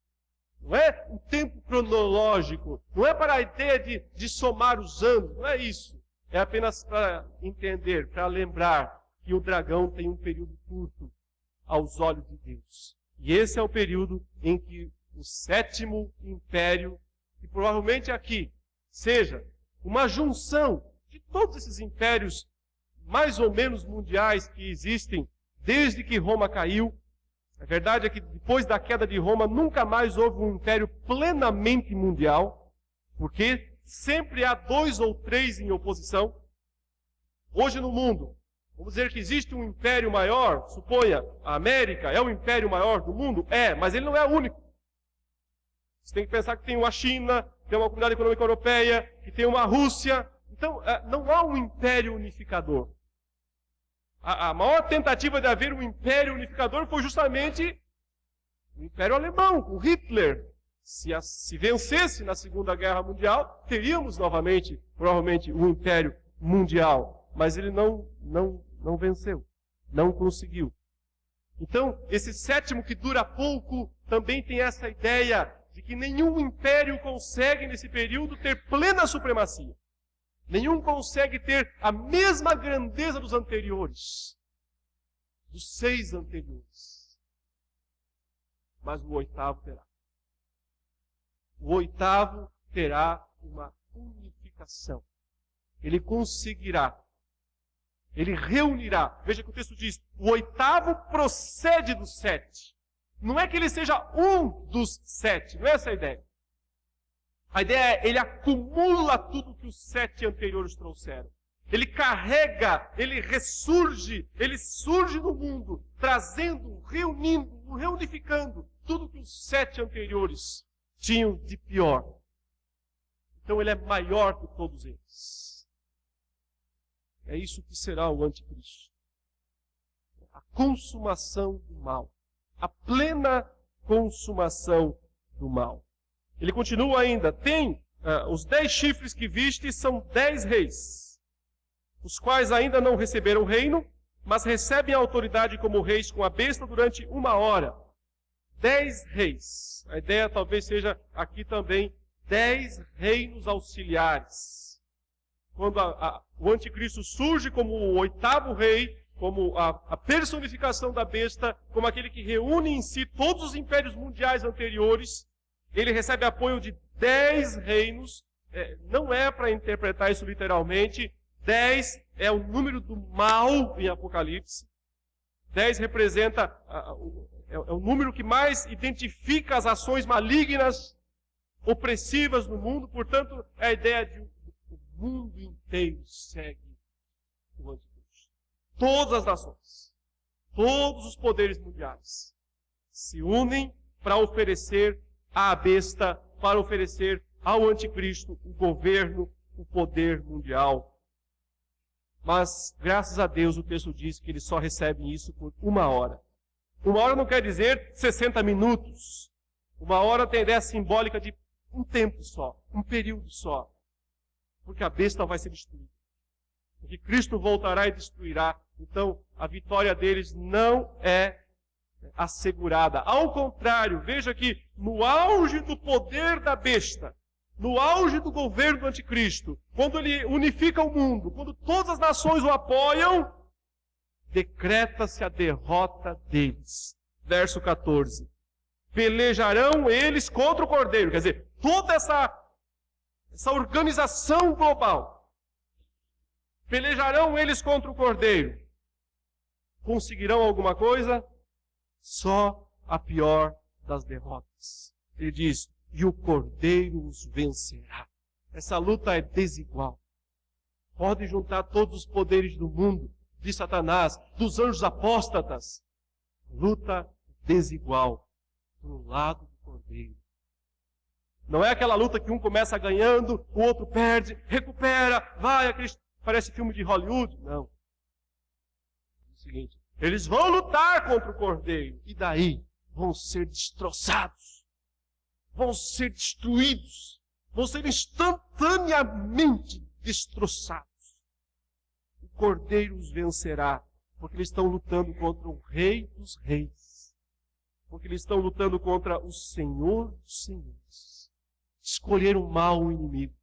Não é um tempo cronológico. Não é para a ideia de somar os anos. Não é isso. É apenas para entender, para lembrar que o dragão tem um período curto aos olhos de Deus. E esse é o período em que o 7º império, que provavelmente aqui seja uma junção de todos esses impérios mais ou menos mundiais que existem desde que Roma caiu. A verdade é que depois da queda de Roma nunca mais houve um império plenamente mundial, porque sempre há 2 ou 3 em oposição. Hoje no mundo, vamos dizer que existe um império maior, suponha, a América é o império maior do mundo? É, mas ele não é o único. Você tem que pensar que tem uma China, tem uma Comunidade Econômica Europeia, que tem uma Rússia. Então, não há um império unificador. A maior tentativa de haver um império unificador foi justamente o Império Alemão, com Hitler. Se vencesse na Segunda Guerra Mundial, teríamos novamente, provavelmente, um império mundial. Mas ele não venceu, não conseguiu. Então, esse sétimo que dura pouco também tem essa ideia de que nenhum império consegue, nesse período, ter plena supremacia. Nenhum consegue ter a mesma grandeza dos anteriores, dos 6 anteriores. Mas o oitavo terá. O oitavo terá uma unificação. Ele conseguirá. Ele reunirá. Veja que o texto diz, o oitavo procede dos 7. Não é que ele seja um dos 7, não é essa a ideia. A ideia é, ele acumula tudo que os 7 anteriores trouxeram. Ele carrega, ele ressurge, ele surge no mundo, trazendo, reunindo, reunificando tudo que os 7 anteriores tinham de pior. Então ele é maior que todos eles. É isso que será o anticristo. A consumação do mal. A plena consumação do mal. Ele continua ainda, tem os 10 chifres que viste são 10 reis, os quais ainda não receberam o reino, mas recebem a autoridade como reis com a besta durante 1 hora. 10 reis. A ideia talvez seja aqui também 10 reinos auxiliares. Quando o anticristo surge como o oitavo rei, como a personificação da besta, como aquele que reúne em si todos os impérios mundiais anteriores, ele recebe apoio de 10 reinos. Não é para interpretar isso literalmente. 10 é o número do mal em Apocalipse. 10 representa, é o número que mais identifica as ações malignas, opressivas no mundo. Portanto, é a ideia de o mundo inteiro segue o anticristo. Todas as nações, todos os poderes mundiais se unem para oferecer à besta, para oferecer ao anticristo o governo, o poder mundial. Mas, graças a Deus, o texto diz que eles só recebem isso por 1 hora. 1 hora não quer dizer 60 minutos. 1 hora tem a ideia simbólica de um tempo só, um período só. Porque a besta vai ser destruída. Porque Cristo voltará e destruirá. Então, a vitória deles não é assegurada. Ao contrário, veja que no auge do poder da besta, no auge do governo do anticristo, quando ele unifica o mundo, quando todas as nações o apoiam, decreta-se a derrota deles. Verso 14. Pelejarão eles contra o Cordeiro. Quer dizer, toda essa organização global. Pelejarão eles contra o Cordeiro. Conseguirão alguma coisa? Só a pior das derrotas. Ele diz, e o Cordeiro os vencerá. Essa luta é desigual. Pode juntar todos os poderes do mundo, de Satanás, dos anjos apóstatas. Luta desigual pro lado do Cordeiro. Não é aquela luta que um começa ganhando, o outro perde, recupera, vai, parece filme de Hollywood. Não. É o seguinte, eles vão lutar contra o Cordeiro. E daí vão ser destroçados. Vão ser destruídos. Vão ser instantaneamente destroçados. O Cordeiro os vencerá. Porque eles estão lutando contra o Rei dos Reis. Porque eles estão lutando contra o Senhor dos Senhores. Escolheram mal o inimigo.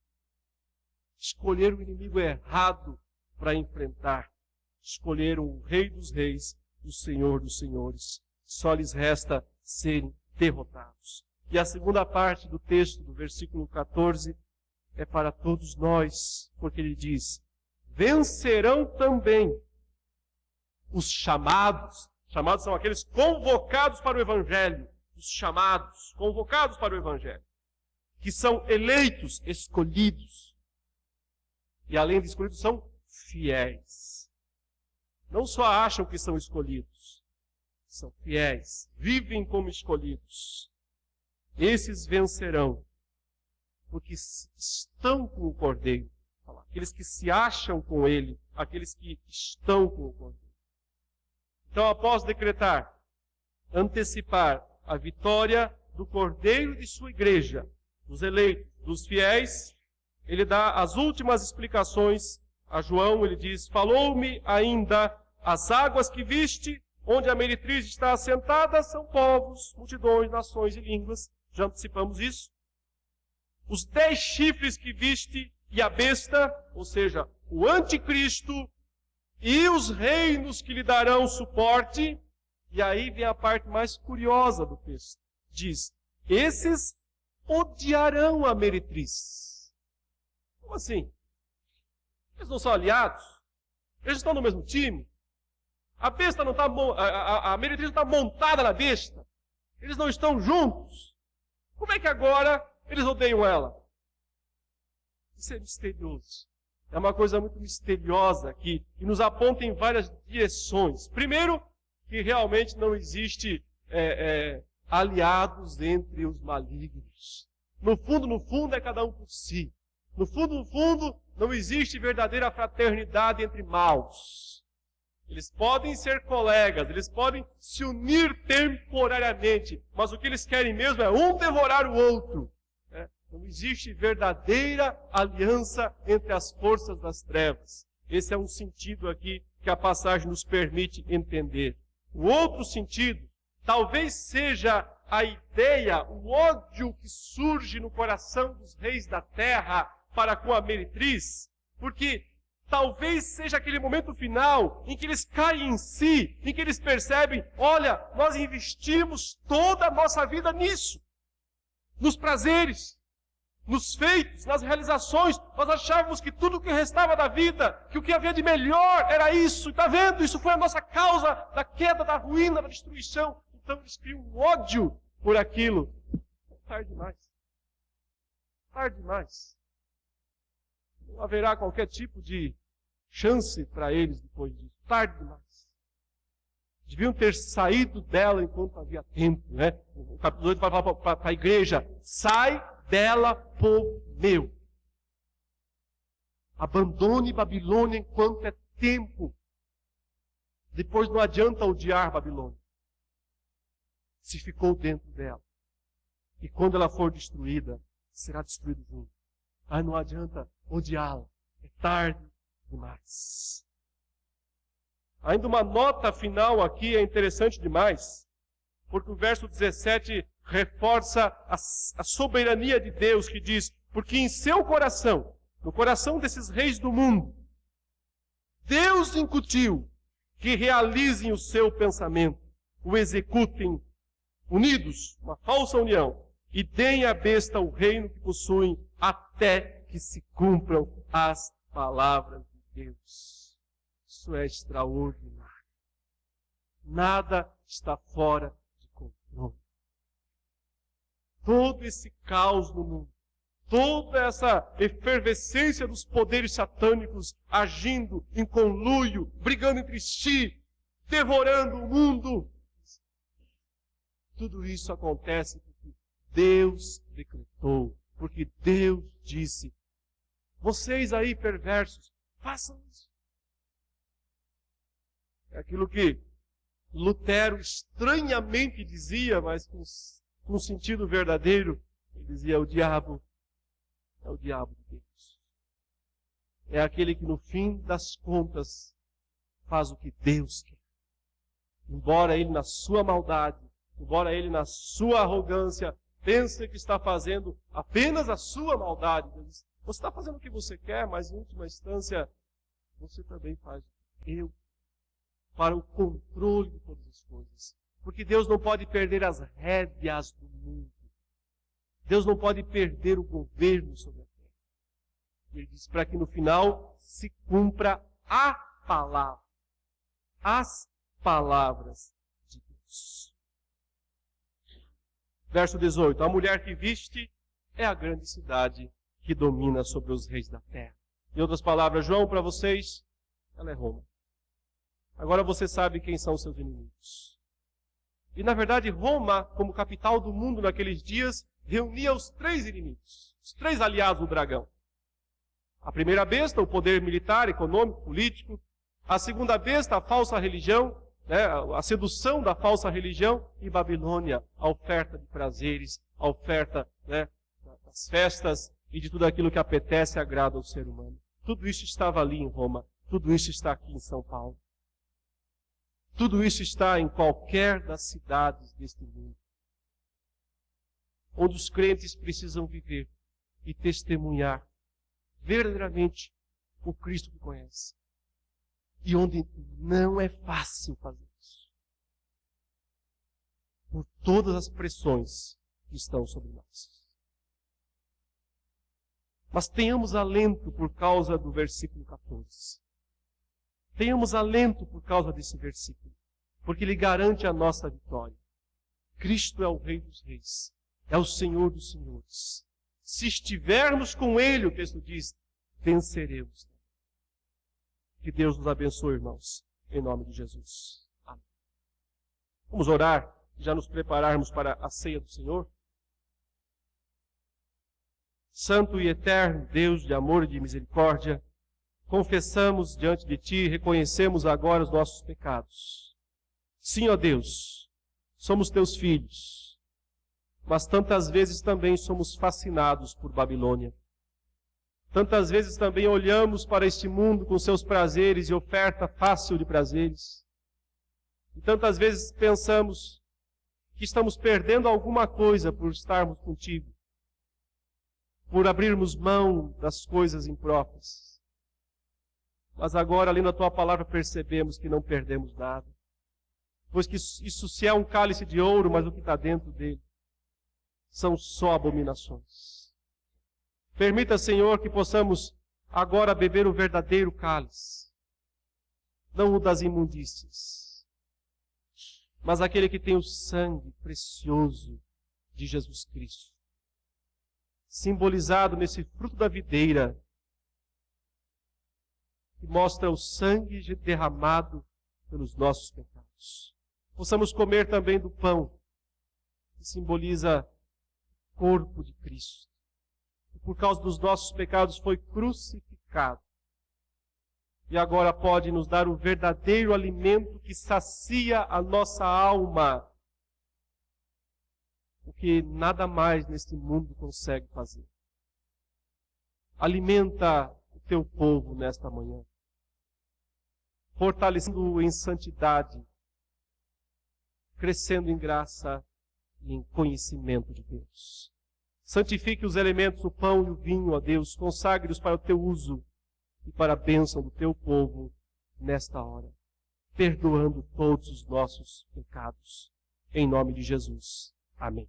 Escolheram o inimigo errado para enfrentar. Escolheram o Rei dos Reis, o Senhor dos Senhores. Só lhes resta serem derrotados. E a segunda parte do texto, do versículo 14, é para todos nós, porque ele diz, vencerão também os chamados. Chamados são aqueles convocados para o Evangelho. Os chamados, convocados para o Evangelho. Que são eleitos, escolhidos. E além de escolhidos, são fiéis. Não só acham que são escolhidos, são fiéis, vivem como escolhidos. esses vencerão, porque estão com o Cordeiro. Aqueles que se acham com ele, aqueles que estão com o Cordeiro. Então, após decretar, antecipar a vitória do Cordeiro de sua igreja, dos eleitos, dos fiéis, ele dá as últimas explicações a João. Ele diz: falou-me ainda, as águas que viste, onde a meretriz está assentada, são povos, multidões, nações e línguas. Já antecipamos isso. Os 10 chifres que viste e a besta, ou seja, o anticristo e os reinos que lhe darão suporte. E aí vem a parte mais curiosa do texto. Diz: esses odiarão a meretriz. Como assim? Eles não são aliados? Eles estão no mesmo time? A besta não está, a meretriz não está montada na besta? Eles não estão juntos? Como é que agora eles odeiam ela? Isso é misterioso. É uma coisa muito misteriosa que nos aponta em várias direções. Primeiro, que realmente não existe aliados entre os malignos. No fundo, é cada um por si. No fundo, não existe verdadeira fraternidade entre maus. Eles podem ser colegas, eles podem se unir temporariamente, mas o que eles querem mesmo é um devorar o outro. Não existe verdadeira aliança entre as forças das trevas. Esse é um sentido aqui que a passagem nos permite entender. O outro sentido, talvez seja a ideia, o ódio que surge no coração dos reis da terra para com a meretriz, porque talvez seja aquele momento final em que eles caem em si, em que eles percebem: olha, nós investimos toda a nossa vida nisso, nos prazeres, nos feitos, nas realizações. Nós achávamos que tudo o que restava da vida, que o que havia de melhor era isso. Está vendo? Isso foi a nossa causa da queda, da ruína, da destruição. Então eles criam um ódio por aquilo. Tarde demais. Tarde demais. Não haverá qualquer tipo de chance para eles depois disso. Tarde demais. Deviam ter saído dela enquanto havia tempo, né? O capítulo 8 vai falar para a igreja: sai dela, povo meu. Abandone Babilônia enquanto é tempo. Depois não adianta odiar Babilônia. Se ficou dentro dela. E quando ela for destruída, será destruído junto. Aí não adianta odiá-la. É tarde demais. Ainda uma nota final aqui é interessante demais, porque o verso 17 reforça a soberania de Deus, que diz: porque em seu coração, no coração desses reis do mundo, Deus incutiu que realizem o seu pensamento, o executem unidos, uma falsa união, e deem à besta o reino que possuem, até que se cumpram as palavras de Deus. Isso é extraordinário. Nada está fora de controle. Todo esse caos no mundo, toda essa efervescência dos poderes satânicos agindo em conluio, brigando entre si, devorando o mundo, tudo isso acontece porque Deus decretou, porque Deus disse: vocês aí perversos, façam isso. É aquilo que Lutero estranhamente dizia, mas com sentido verdadeiro. Ele dizia: o diabo é o diabo de Deus. É aquele que no fim das contas faz o que Deus quer. Embora ele na sua maldade, embora ele na sua arrogância pense que está fazendo apenas a sua maldade, Deus diz: você está fazendo o que você quer, mas em última instância você também faz o que eu, para o controle de todas as coisas. Porque Deus não pode perder as rédeas do mundo. Deus não pode perder o governo sobre a terra. Ele diz para que no final se cumpra a palavra. As palavras de Deus. Verso 18. A mulher que viste é a grande cidade que domina sobre os reis da terra. Em outras palavras, João, para vocês, ela é Roma. Agora você sabe quem são os seus inimigos. E, na verdade, Roma, como capital do mundo naqueles dias, reunia os 3 inimigos, os 3 aliados do dragão. A primeira besta, o poder militar, econômico, político. A segunda besta, a falsa religião, né, a sedução da falsa religião. E Babilônia, a oferta de prazeres, a oferta, né, das festas e de tudo aquilo que apetece e agrada ao ser humano. Tudo isso estava ali em Roma. Tudo isso está aqui em São Paulo. Tudo isso está em qualquer das cidades deste mundo, onde os crentes precisam viver e testemunhar verdadeiramente o Cristo que conhece. E onde não é fácil fazer isso, por todas as pressões que estão sobre nós. Mas tenhamos alento por causa do versículo 14. Tenhamos alento por causa desse versículo, porque ele garante a nossa vitória. Cristo é o Rei dos Reis, é o Senhor dos Senhores. Se estivermos com Ele, o texto diz, venceremos. Que Deus nos abençoe, irmãos, em nome de Jesus. Amém. Vamos orar e já nos prepararmos para a ceia do Senhor. Santo e eterno Deus de amor e de misericórdia, confessamos diante de Ti, reconhecemos agora os nossos pecados. Sim, ó Deus, somos Teus filhos, mas tantas vezes também somos fascinados por Babilônia. Tantas vezes também olhamos para este mundo com seus prazeres e oferta fácil de prazeres. E tantas vezes pensamos que estamos perdendo alguma coisa por estarmos contigo, por abrirmos mão das coisas impróprias. Mas agora, lendo a Tua palavra, percebemos que não perdemos nada. Pois que isso se é um cálice de ouro, mas o que está dentro dele são só abominações. Permita, Senhor, que possamos agora beber o verdadeiro cálice, não o das imundícias, mas aquele que tem o sangue precioso de Jesus Cristo, simbolizado nesse fruto da videira, que mostra o sangue derramado pelos nossos pecados. Possamos comer também do pão, que simboliza o corpo de Cristo. E por causa dos nossos pecados foi crucificado. E agora pode nos dar o verdadeiro alimento que sacia a nossa alma. O que nada mais neste mundo consegue fazer. Alimenta o Teu povo nesta manhã, fortalecendo-o em santidade, crescendo em graça e em conhecimento de Deus. Santifique os elementos, o pão e o vinho, ó Deus, consagre-os para o Teu uso e para a bênção do Teu povo nesta hora, perdoando todos os nossos pecados. Em nome de Jesus. Amém.